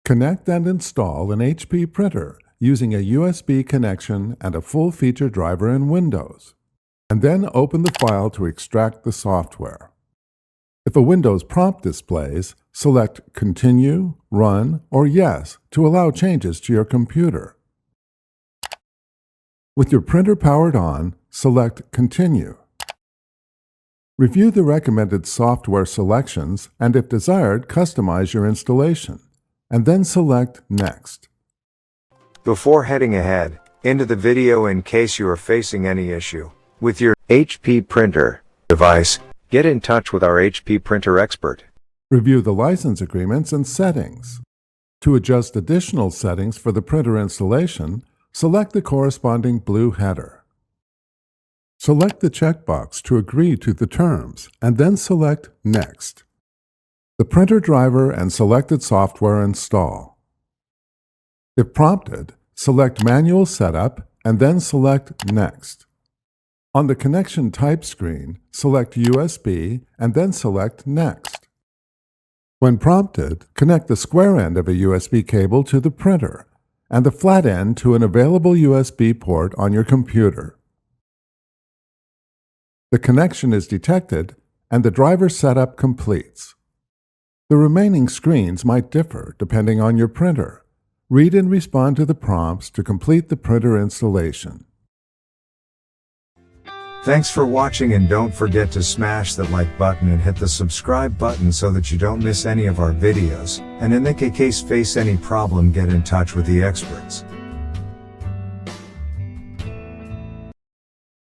Connect and install an HP printer using a USB connection and a full-feature driver in Windows, and then open the file to extract the software. If a Windows prompt displays, select Continue, Run, or Yes to allow changes to your computer. With your printer powered on, select Continue. Review the recommended software selections and, if desired, customize your installation, and then select Next. Before heading ahead into the video, in case you are facing any issue with your HP printer device, get in touch with our HP printer expert. Review the license agreements and settings. To adjust additional settings for the printer installation, select the corresponding blue header. Select the checkbox to agree to the terms, and then select Next. The printer driver and selected software install. If prompted, select Manual Setup and then select Next. On the Connection Type screen, select USB and then select Next. When prompted, connect the square end of a USB cable to the printer and the flat end to an available USB port on your computer. The connection is detected and the driver setup completes. The remaining screens might differ depending on your printer. Read and respond to the prompts to complete the printer installation. Thanks for watching, and don't forget to smash that like button and hit the subscribe button so that you don't miss any of our videos, and in the case face any problem, get in touch with the experts.